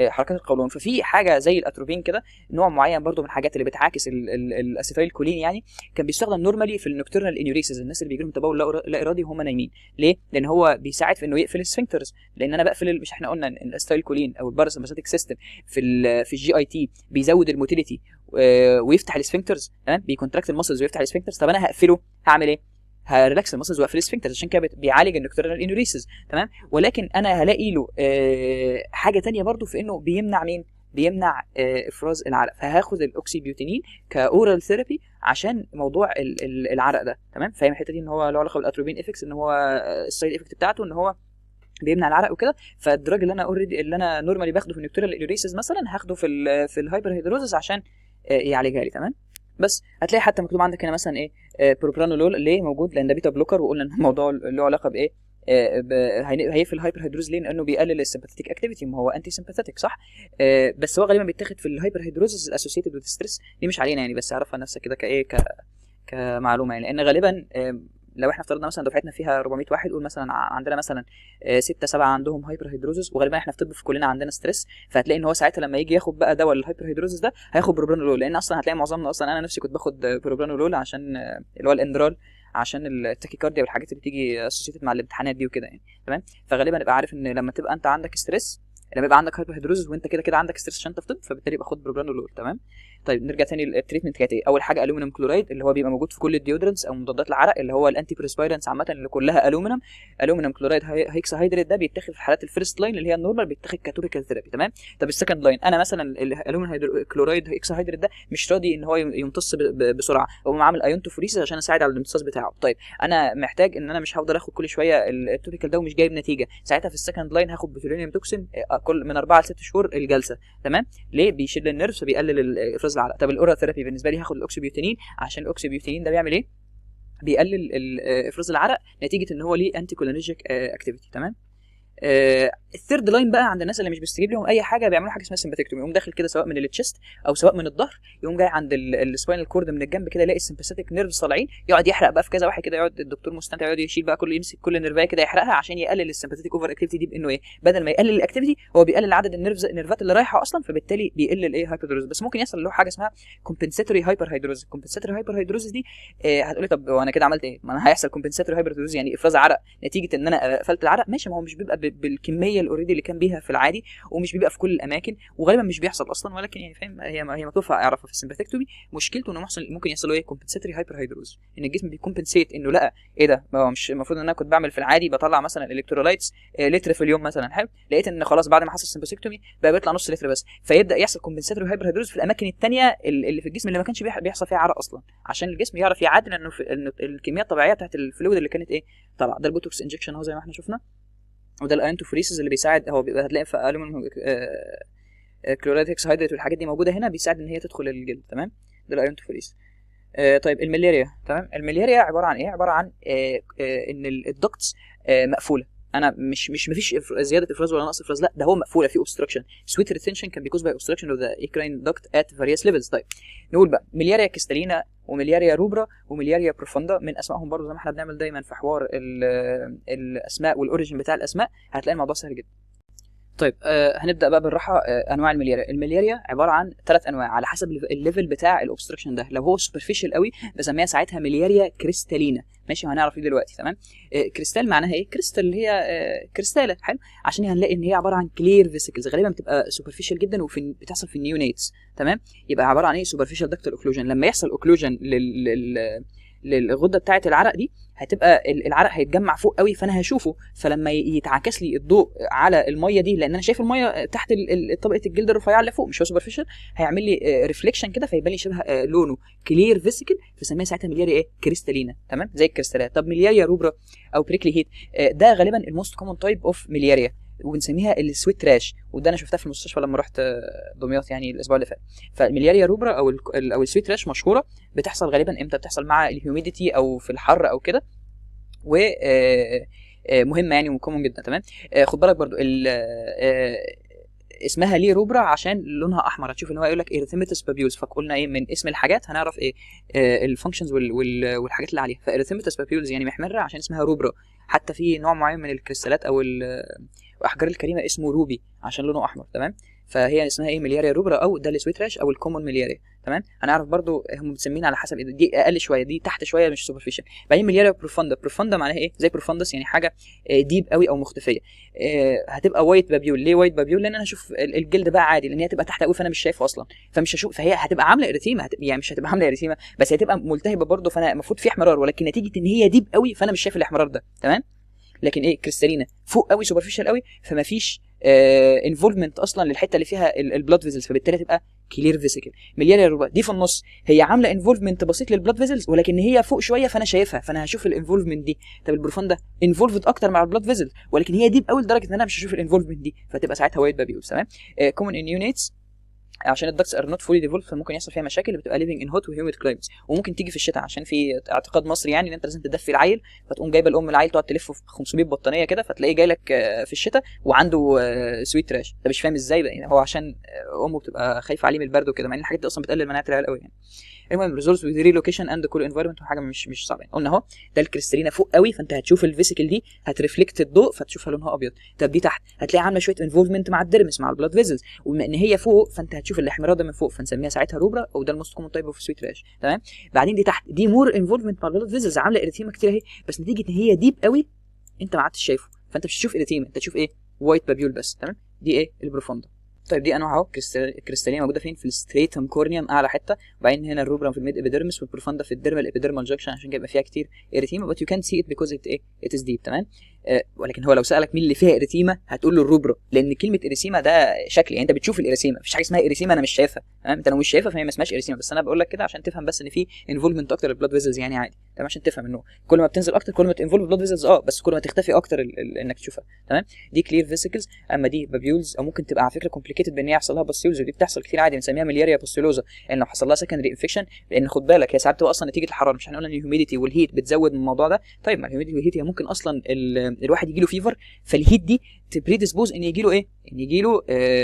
حركات القولون. ففي حاجه زي الاتروبين كده، نوع معين برضو من الحاجات اللي بتعاكس الاسيتايل كولين، يعني كان بيستخدم نورمالي في النوكتورنال انيوريسيس، الناس اللي بيجي لهم تبول لا ارادي وهم نايمين. ليه؟ لان هو بيساعد في انه يقفل السفنكترز، لان انا بقفل مش احنا قلنا ان الاسيتايل كولين او الباراسمباثيك سيستم في الجي اي تي بيزود الموتيليتي ويفتح السفنكترز، تمام؟ بيكونتراكت المسلز ويفتح السفنكترز. طب انا هقفله، هعمل ايه؟ هريلاكس المسلز واقفل السفنكترز، عشان كده بيعالج النوكتورنال انوريسيس، تمام؟ ولكن انا هلاقي له حاجه تانية برضو في انه بيمنع مين؟ بيمنع افراز العرق. فهاخد الاوكسيبيوتينين كاورال ثيرابي عشان موضوع العرق ده، تمام؟ فاهم الحته دي ان هو له علاقه بالاتروبين افكس، ان هو السايد افكت بتاعته ان هو بيمنع العرق وكده. فالدراج اللي انا نورمالي باخده في النوكتورنال انوريسيس مثلا هاخده في الهايبر هيدروزيس عشان يعالجها لي، تمام؟ بس هتلاقي حتى مكتوب عندك هنا مثلا ايه؟ بروبرانولول. ليه موجود؟ لان ده بيتا بلوكر، وقلنا ان الموضوع له علاقه بايه؟ هيقفل الهايبر هيدروز. ليه؟ لانه بيقلل السمباثيتيك اكتيفيتي، ما هو انتي سمباثيتيك، صح؟ بس هو غالبا بيتاخد في الهايبر هيدروزز اسوسييتد وذ ستريس. دي مش علينا يعني، بس اعرفها نفسك كده كايه كمعلومه يعني. لان غالبا لو احنا افترضنا مثلا دفعتنا فيها 400 واحد، قول مثلا عندنا مثلا 6 7 عندهم هايبر هيدروزس، وغالبا احنا في طب في كلنا عندنا ستريس، فهتلاقي ان هو ساعتها لما يجي ياخد بقى دواء للهايبر هيدروزس ده هياخد بروبرانولول. لان اصلا هتلاقي معظمنا، اصلا انا نفسي كنت باخد بروبرانولول عشان اللي هو الاندرال، عشان التاكيكارديا والحاجات اللي بتيجي اسوسيتد مع الامتحانات دي وكده يعني، تمام؟ فغالبا ابقى عارف ان لما تبقى انت عندك ستريس، لما يبقى عندك هايبر هيدروزس وانت كده كده عندك ستريس عشان انت في طب، فبالتالي يبقى خد بروبرانولول، تمام؟ طيب نرجع تاني للتريتمنت كانت ايه؟ اول حاجه الومنيوم كلورايد، اللي هو بيبقى موجود في كل الديودرنتس او مضادات العرق، اللي هو الانتي بريسبيرنتس عامه اللي كلها الومنيوم كلورايد هيكساهيدريت. ده بيتاخد في حالات الفيرست لاين اللي هي النورمال، بيتاخد كتوبيكال ثيرابي، تمام؟ طب السكند لاين انا مثلا الالومنيوم كلورايد هيكساهيدريت ده مش راضي ان هو يمتص بسرعه، هو عامل ايونتوفوريسيس عشان اساعد على الامتصاص بتاعه. طيب انا محتاج ان انا مش هفضل اخد كل شويه التوبيكال ده ومش جايب نتيجه، ساعتها في السكند لاين هاخد بوتولينيوم توكسين كل من 4 ل 6 شهور الجلسه، تمام؟ ليه؟ بيشيل النيرف فبيقلل افراز العرق. طب الاورال ثيرابي بالنسبه لي هاخد الاوكسيبيوتينين، عشان الاوكسيبيوتينين ده بيعمل ايه؟ بيقلل افراز العرق نتيجه ان هو ليه انتي كولينرجيك اكتيفيتي، تمام؟ الثيرد لاين بقى عند الناس اللي مش بيستجيب لهم اي حاجه بيعملوا حاجه اسمها سمباثيكتومي، يقوم داخل كده سواء من التشست او سواء من الظهر، يقوم جاي عند السباينال كورد من الجنب كده، يلاقي السمباثيك نيرفز طالعين، يقعد يحرق بقى في كذا واحد كده، يقعد الدكتور مستمتع يقعد يشيل بقى يمسك كل نيرفايه كده يحرقها عشان يقلل السمباثيك اوفر اكتيفيتي دي، بانه ايه؟ بدل ما يقلل الاكتيفيتي هو بيقلل عدد النيرفات اللي رايحه اصلا، فبالتالي بيقل الايه؟ هايبردروز. بس ممكن يحصل له حاجه اسمها كومبنساتوري هايبر هيدروز. كومبنساتوري هايبر هيدروز دي هتقولي طب وانا كده عملت ايه؟ ما انا هيحصل كومبنساتوري هايبر هيدروز يعني افراز عرق نتيجه ان انا قفلت العرق، ماشي؟ ما هو مش بيبقى بالكميه اوريدي اللي كان بيها في العادي، ومش بيبقى في كل الاماكن، وغالبا مش بيحصل اصلا، ولكن يعني فاهم هي مكتوبه اعرفها في السمباثيكتومي. مشكلته انه ممكن يحصل له ايه؟ كومبنساتوري هايبر هيدروز، ان الجسم بيكمبنسيت انه لا ايه ده، ما هو مش المفروض ان انا كنت بعمل في العادي بطلع مثلا الالكترولايتس لتر في اليوم مثلا، حلو، لقيت ان خلاص بعد ما حصل السمباثيكتومي بقى بيطلع نص لتر بس، فيبدا يحصل كومبنساتوري هايبر هيدروز في الاماكن الثانيه اللي في الجسم اللي ما كانش بيحصل فيها عرق اصلا، عشان الجسم يعرف يعادل انه الكميه الطبيعيه بتاعت الفلويد اللي كانت ايه طبعا. ده البوتوكس انجكشن اهو زي ما احنا شفنا، وده الايونتوفوريسيس اللي بيساعد، هو بيبقى هتلاقي في الومنيوم كلورايد هيكساهيدريت والحاجات دي موجوده هنا، بيساعد ان هي تدخل الجلد، تمام؟ ده الايونتوفوريسيس. طيب الملاريا، تمام؟ الملاريا عباره عن ايه؟ عباره عن ان الدكتس مقفوله، انا مش مفيش زياده افراز ولا نقص افراز، لا ده هو مقفوله في اوبستراكشن. سويت ريتنشن كان بيكوز باي اوبستراكشن اوف ذا ايكراين دكت ات فاريوس ليفلز. طيب نقول بقى ملياريا كريستالينا وملياريا روبرا وملياريا بروفوندا، من اسمائهم برضو زي ما احنا بنعمل دايما في حوار الاسماء والاوريجين بتاع الاسماء، هتلاقي الموضوع سهل جدا. طيب هنبدا بقى بالراحه. انواع الملياريا عباره عن 3 انواع على حسب الليفل بتاع الاوبستراكشن ده. لو هو سوبرفيشال قوي بسميها ساعتها ملياريا كريستالينا، ماشي؟ وهنعرف ايه دلوقتي، تمام؟ كريستال معناها ايه؟ كريستال اللي هي كريستاله، حلو، عشان هنلاقي ان هي عباره عن كلير فيسيكلز، غالبا بتبقى سوبرفيشال جدا بتحصل في النيونيتس، تمام؟ يبقى عباره عن ايه؟ سوبرفيشال دكتال اوكلوجن. لما يحصل اوكلوجن للغده بتاعه العرق دي، هتبقى العرق هيتجمع فوق قوي، فانا هشوفه، فلما يتعكس لي الضوء على الميه دي، لان انا شايف الميه تحت طبقه الجلد الرفيعه اللي فوق مش هو سوبرفيشال، هيعمل لي ريفليكشن كده، فيبان لي شبه لونه كلير فيسيكل، فسميها ساعتها ملياريا ايه كريستالينا. تمام، زي الكريستالات. طب ملياريا روبرا او بريكلي هيت، ده غالبا الموست كومن تايب اوف ملياريا، وبنسميها السويت راش، وده انا شفتها في المستشفى لما رحت دمياط يعني الاسبوع اللي فات. فالملياريا روبرا او السويت راش مشهوره، بتحصل غالبا امتى؟ بتحصل مع الهيوميديتي او في الحر او كده، و مهمه يعني وكومن جدا. تمام. خد بالك برضو اسمها ليه روبرا عشان لونها احمر، هتشوف ان هو يقول لك اريثيماتس بابيولز، فقلنا ايه من اسم الحاجات هنعرف ايه الفانكشنز والحاجات اللي عليها. فاريثيماتس بابيولز يعني محمره عشان اسمها روبرا. حتى في نوع معين من الكريستالات او الاحجار الكريمه اسمه روبي عشان لونه احمر. تمام. فهي اسمها ايه ملياريا روبرا او ده السويت راش او الكومون ملياريا. تمام. هنعرف برضو هم متسمين على حسب دي اقل شويه، دي تحت شويه مش سوبرفيشال. بعدين ملياريا بروفوندا، بروفوندا معناها ايه؟ زي بروفوندس يعني حاجه ديب قوي او مختفيه. هتبقى وايت بابيول. ليه وايت بابيول؟ لان انا هشوف الجلد بقى عادي، لان هي هتبقى تحت قوي فانا مش شايفه اصلا، فمش هشوف، فهي هتبقى عامله اريتيما، يعني مش هتبقى عامله اريتيما بس هتبقى ملتهبه برضو، فانا المفروض في احمرار، ولكن نتيجه ان هي ديب قوي فانا مش شايف الاحمرار ده. تمام. لكن ايه كريستالينا فوق قوي سوبرفيشال قوي، فما فيش انفولفمنت اصلا للحته اللي فيها البلاد فيزلز، فبالتالي تبقى كلير فيسيكل. ملياريا روبرا دي في النص، هي عامله انفولفمنت بسيط للبلاد فيزلز، ولكن هي فوق شويه فانا شايفها، فانا هشوف الانفولفمنت دي. طب البروفوندا انفولفد اكتر مع البلاد فيزلز، ولكن هي ديب قوي لدرجه ان انا مش هشوف الانفولفمنت دي، فتبقى ساعتها وايت بابيولز. تمام. كومن ان يونيتس عشان الدكتس ار نوت فولي ديفولف، فممكن يحصل فيها مشاكل، بتبقى ليفنج ان هوت وهيوميد كلايمتس، وممكن تيجي في الشتاء عشان في اعتقاد مصري يعني ان انت لازم تدفي العيل، فتقوم جايبه الام العيل تقعد تلفه في 500 بطانيه كده، فتلاقيه جاي لك في الشتاء وعنده سويت راش. انت مش فاهم ازاي بقى، هو عشان امه بتبقى خايفه عليه من البرد وكده، مع ان الحاجات دي اصلا بتقلل مناعه العيال قوي يعني. المهم ريزولفز وذ ريلوكيشن اند كول انفايرمنت، وحاجه مش صعبه يعني. قلنا اهو ده الكريستالينا فوق قوي، فانت هتشوف الفيسيكل دي هترفلكت الضوء فتشوفها لونها ابيض. طب دي تحت هتلاقي عامله شويه انفولفمنت مع الديرمس مع البلاد فيزلز، وبما ان هي فوق فانت هتشوف الاحمرار ده من فوق، فنسميها ساعتها روبرا، او ده الموست كومن تايب اوف سويت راش. تمام. بعدين دي تحت دي مور انفولفمنت مع البلاد فيزلز، عامله اريتيما كتير اهي، بس نتيجه ان هي ديب قوي انت ما عدتش شايفه، فانت مش هتشوف اريتيما، انت تشوف ايه وايت بابيول بس. تمام. دي ايه البروفوندا. طيب دي انواع اهو، الكريستاليه موجوده فين؟ في الستريتم كورنيوم اعلى حته، وبعدين هنا الروبرا في الميد ابيديرمس، والبروفوندا في الديرمال ابيديرمال جاكشن عشان يبقى فيها كتير اريتيما، بس يو كانت سي ات بيكوز ات ايه ات از ديب. تمام. ولكن هو لو سالك مين اللي فيها اريتيما هتقول له الروبرا، لان كلمه اريتيما ده شكل، يعني انت بتشوف الاريتيما، مفيش حاجه اسمها اريتيما انا مش شايفها. تمام. انت لو مش شايفها فهي ما اسمهاش اريتيما، بس انا بقول لك كده عشان تفهم بس ان في انفولفمنت اكتر للبلاد فيزلز يعني عادي. تمام. عشان تفهم انه كل ما بتنزل اكتر كل ما تنفولف بلاد فيزلز، بس كل ما تختفي اكتر انك تشوفها. تمام. دي كلير فيسيكلز. اما دي بابيولز، او ممكن تبقى على فكره كومبليكيتد بان يحصل لها باستيولز، ودي بتحصل كتير عادي، بنسميها ملياريا باستيولوزا، لان لو حصل لها سكندري انفكشن، لان خد بالك هي ساعات بتبقى اصلا نتيجه الحراره، مش هنقول ان الهيوميديتي والهيت بتزود من الموضوع ده. طيب ما الهيوميديتي والهيت هي ممكن اصلا الواحد يجي له فيفر، فالهيت دي تبريدسبوز ان يجي له ايه؟ ان يجي له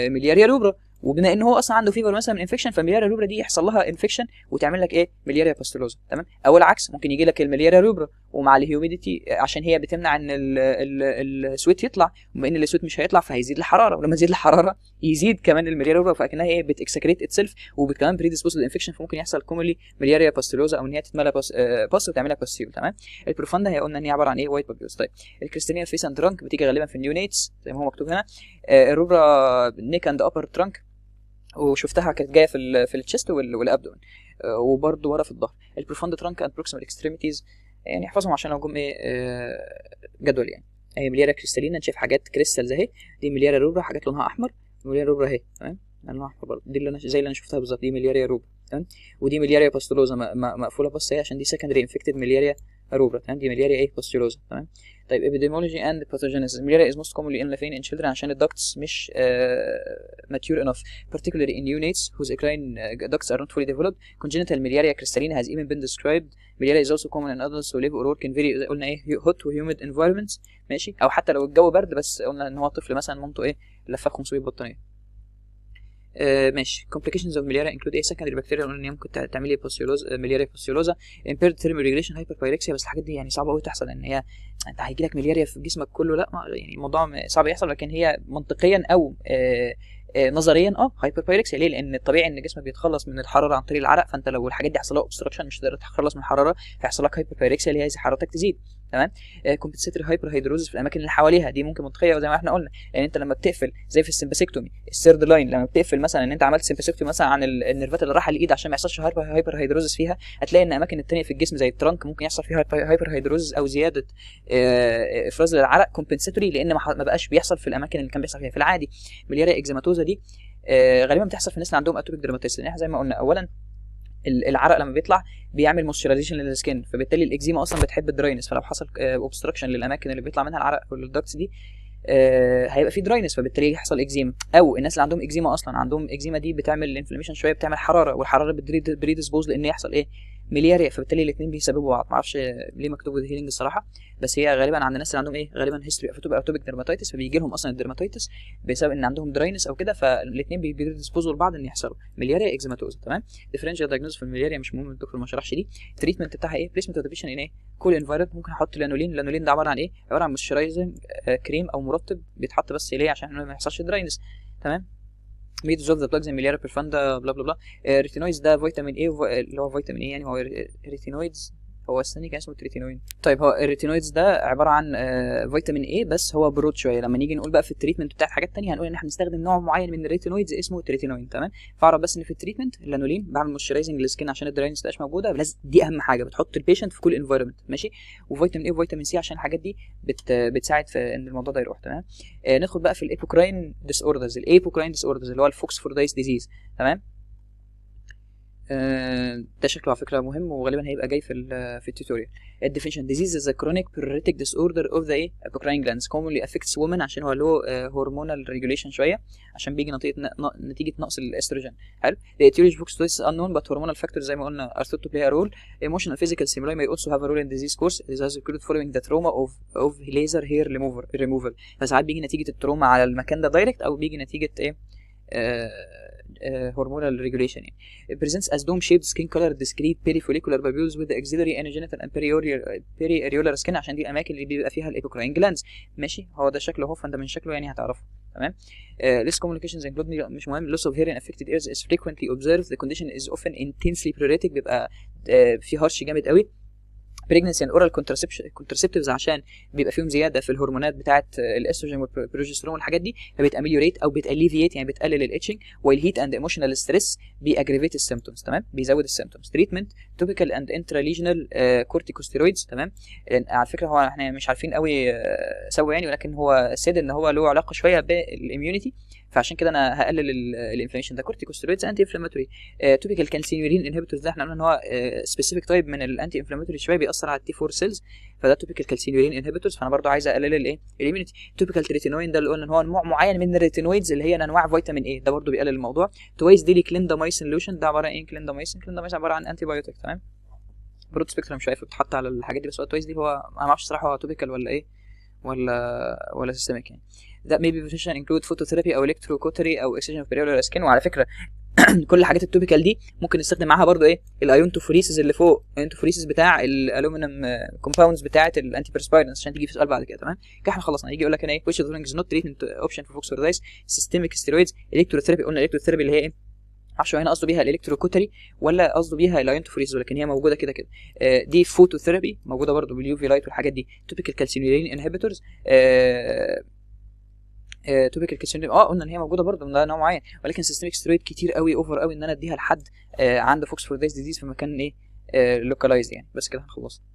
ملياريا روبرا، وبما ان هو اصلا عنده فيفر مثلا من انفكشن، فالملياريا روبرا دي يحصل لها انفكشن وتعمل لك ايه ملياريا باستيلوزا. تمام. او العكس ممكن يجي لك الملياريا روبرا ومع الهيوميديتي، عشان هي بتمنع ان السويت يطلع، وبما ان السويت مش هيطلع فهيزيد الحراره، ولما تزيد الحراره يزيد كمان الملياريا روبرا، فاكنها ايه بتكسكريت اتسلف، وكمان بريدسبوز للانفكشن، فممكن يحصل كومولي ملياريا باستيلوزا، او ان هي تتملى باس وتعمل لك باستيول. تمام. البروفوندا هي قلنا ان هي عباره عن ايه وايت بابيولز. طيب الكريستالينا فيس اند ترانك بتيجي غالبا في النيونيتس زي ما هو مكتوب هنا. الروبرا نيك اند ابر ترانك، وشفتها كانت جايه في التشست والابدومن، وبرده ورا في الظهر. البروفوند ترانك اند بروكسيمال اكستريميتيز، يعني احفظهم عشان لو جم ايه جدول يعني. هي ملياريا كريستالينا، شايف حاجات كريستالز اهي، دي ملياريا روبرا حاجات لونها احمر، ملياريا روبرا اهي. تمام. لونها احمر برضه، دي اللي انا زي اللي انا شفتها بالظبط، دي ملياريا روبرا. تمام. ودي ملياريا باستولوزا مقفوله بس هي عشان دي سكندري انفكتد ملياريا روبرا. تمام. دي ملياريا ايه باستولوزا. تمام. طيب epidemiology and pathogenesis، ملياريا is most commonly in children عشان الducts مش mature enough, particularly in neonates whose eccrine ducts are not fully developed. Congenital miliaria crystallina has even been described. Miliaria is also common in adults who live or work in very قلنا ايه hot و humid environments. ماشي. او حتى لو الجو برد، بس قلنا ان هو طفل مثلا مامته ايه لفه 500 بطانيه. ماشي. complications of malaria include ايه secondary bacterial، ان هي ممكن تعمل لي ملياريا باستيولوزا، impaired thermal regulation, hyperpyrexia، بس الحاجات دي يعني صعبه قوي تحصل، ان هي انت هيجي لك ملياريا في جسمك كله، لا يعني الموضوع صعب يحصل، لكن هي منطقيا او نظريا هايبربايركسيا. ليه؟ لان الطبيعي ان جسمك بيتخلص من الحراره عن طريق العرق، فانت لو الحاجات دي حصل لها اوبستراكشن مش هتقدر تتخلص من الحراره، هيحصل لك هايبربايركسيا اللي هي عايز حرارتك تزيد. تمام. كومبنسيتوري هايبر هيدروزس في الاماكن اللي حواليها، دي ممكن منطقيه زي ما احنا قلنا، يعني انت لما بتقفل زي في السمباسيكتومي الثيرد لاين، لما بتقفل مثلا ان انت عملت سمباسيكتومي مثلا عن النيرفات اللي رايحه للايد عشان ما يحصلش هايبر هيدروزس فيها، هتلاقي ان الاماكن الثانيه في الجسم زي الترنك ممكن يحصل فيها هايبر هيدروزس او زياده افراز للعرق كومبنسيتوري، لان ما بقاش بيحصل في الاماكن اللي كان بيحصل فيها في العادي. ملياريا اكزيماتوزا دي غالبا بتحصل في الناس اللي عندهم اتوبيك ديرماتيس، لان احنا زي ما قلنا اولا العرق لما بيطلع بيعمل مويسترايزيشن للسكين، فبالتالي الاكزيما اصلا بتحب الدراينس، فلو حصل اوبستراكشن للاماكن اللي بيطلع منها العرق والدكتس دي هيبقى في دراينس، فبالتالي يحصل اكزيما. او الناس اللي عندهم اكزيما اصلا عندهم اكزيما دي بتعمل انفلاميشن شويه، بتعمل حراره، والحراره بريدسبوز لان يحصل ايه ملياريا، فبالتالي الاثنين بيسببوا بعض. ما اعرفش ليه مكتوب وذ هيلينج الصراحه، بس هي غالبا عند الناس اللي عندهم ايه غالبا هيستوري اوف اتوبيك ديرماتيتس، فبيجي لهم اصلا الديرماتيتس بسبب ان عندهم دراينس او كده، فالاثنين بيدسبوزوا لبعض ان يحصلوا ملياريا اكزيماتوزا. تمام. ديفرنشال دايجنوز في الملياريا مش مهم، الدكتور ما شرحش دي. التريتمنت بتاعها ايه؟ بليسمنت اوف بيشن ان ايه كول انفايرمنت، ممكن احط لانولين. اللانولين ده عباره عن ايه؟ عباره عن مويسترايزنج كريم او مرطب بيتحط بس ليه عشان ما يحصلش دراينس. تمام. ميدز اوف ذا بلاجز ملياريا بيرفاندا بلا بلا بلا. ريتينويدز ده فيتامين ايه اللي هو فيتامين ايه يعني، هو ريتينويدز هو الثاني كان اسمه تريتينوين. طيب هو الريتينويدز ده عباره عن فيتامين ايه بس هو برود شويه. لما نيجي نقول بقى في التريتمنت بتاعت حاجات ثانيه هنقول ان احنا بنستخدم نوع معين من الريتينويدز اسمه تريتينوين. تمام. فاعرف بس ان في التريتمنت اللانولين بعمل مويسترايزنج للسكين عشان الدراينس تبقاش موجوده، لازم دي اهم حاجه بتحط البيشنت في كل انفايرمنت ماشي. وفيتامين ايه وفيتامين سي عشان الحاجات دي بتساعد في ان الموضوع ده يروح. تمام. ندخل بقى في الايبوكراين ديس اوردرز. الايبوكراين ديس اوردرز اللي هو الفوكسفوردايس ديزيز. تمام. ده شكله على فكره مهم وغالبا هيبقى جاي في التوتوريال. الديفينيشن ديزيز از كرونيك بيريتيك ديس اوردر اوف ذا ايه ابوكراين جلاندز كومونلي افكتس وومن، عشان هو له هرمونال ريجوليشن شويه، عشان بيجي نتيجه نقص الاستروجين. حلو. The etiology of foxoidosis is unknown but hormonal factors زي ما قلنا are thought to play a role. Emotional physical stimuli may also have a role in disease course. This has occurred following the trauma of laser hair removal. فساعات بيجي نتيجه التروما على المكان ده دايركت، او بيجي نتيجه ايه hormonal regulation يعني. It presents as dome-shaped skin color discrete perifollicular papules with the axillary and genital and perioral skin، عشان دي الأماكن اللي بيبقى فيها الإيبوكراين جلاندز. ماشي. هو ده شكله، هو فأنت من شكله يعني هتعرفه. تمام. less communications include مش مهم. loss of hair in affected areas is frequently observed. The condition is often intensely pruritic، بيبقى في هرش جامد قوي. pregnancy and oral contraceptives عشان بيبقى فيهم زياده في الهرمونات بتاعه الاستروجين والبروجسترون والحاجات دي، فبتاميليوريت او بتاليفيت يعني بتقلل الاتشنج. والهيت اند ايموشنال ستريس بيأجريفيت السيمبتومز. تمام. بيزود السيمبتومز. تريتمنت توبيكال اند انتراليجنال كورتيكوستيرويدز. تمام. على فكره هو احنا مش عارفين قوي سوا يعني، ولكن هو سيد ان هو له علاقه شويه بالاميونيتي، فعشان كده انا هقلل الانفلاميشن ده. كورتيكوستيرويدز انتي انفلاماتوري. توبيكال كالسينيورين انهبيتورز ده احنا قلنا ان هو سبيسيفيك تايب من الانتي انفلاماتوري شويه بيأثر على التي 4 سيلز، فده توبيكال كالسينيورين انهبيتورز، فانا برضو عايز اقلل الايه الاميونيتي. توبيكال تريتينوين ده اللي قلنا ان هو نوع معين من الريتينويدز اللي هي انواع فيتامين ايه، ده برضو بيقلل الموضوع. توايس ديلي كليندامايسين لوشن ده عباره عن ايه؟ كليندامايسين عباره عن انتي بايوتيك. تمام. برود سبيكترم شايف بتتحط على الحاجات دي، بس هو توايس دي هو انا ما اعرفش صراحه هو توبيكال ولا ايه ولا سيستميك يعني. that may be potential include phototherapy او electrocautery او excision of perioral skin. وعلى فكره كل الحاجات التوبيكال دي ممكن نستخدم معاها برضو ايه الايونتوفوريسيس اللي فوق، الايونتوفوريسيس بتاع الالومنيوم كومباوندز بتاعه الانتي بيرسبايرنس عشان تيجي في سؤال بعد كده. تمام. كده احنا خلصنا. يجي يقول لك هنا ايه which of the following is not treatment option for foxoiditis. systemic steroids. electrotherapy قلنا الالكتروثيرابي اللي هي ايه معرفش هنا قصده بيها الالكتروكوتري ولا قصده بيها الايونتوفوريسيس، ولكن هي موجوده كده كده. دي فوتوثيرابي موجوده برضو باليوفي لايت والحاجات دي. توبيكال كالسينيورين انهبيتورز. توبيكال كالسينيورين قلنا ان هي موجوده برضو ده نوع معين، ولكن سيستميك ستيرويد كتير قوي اوفر قوي ان انا اديها لحد عنده فوكسفوردايس ديزيز في مكان ايه لوكالايز يعني. بس كده خلصنا.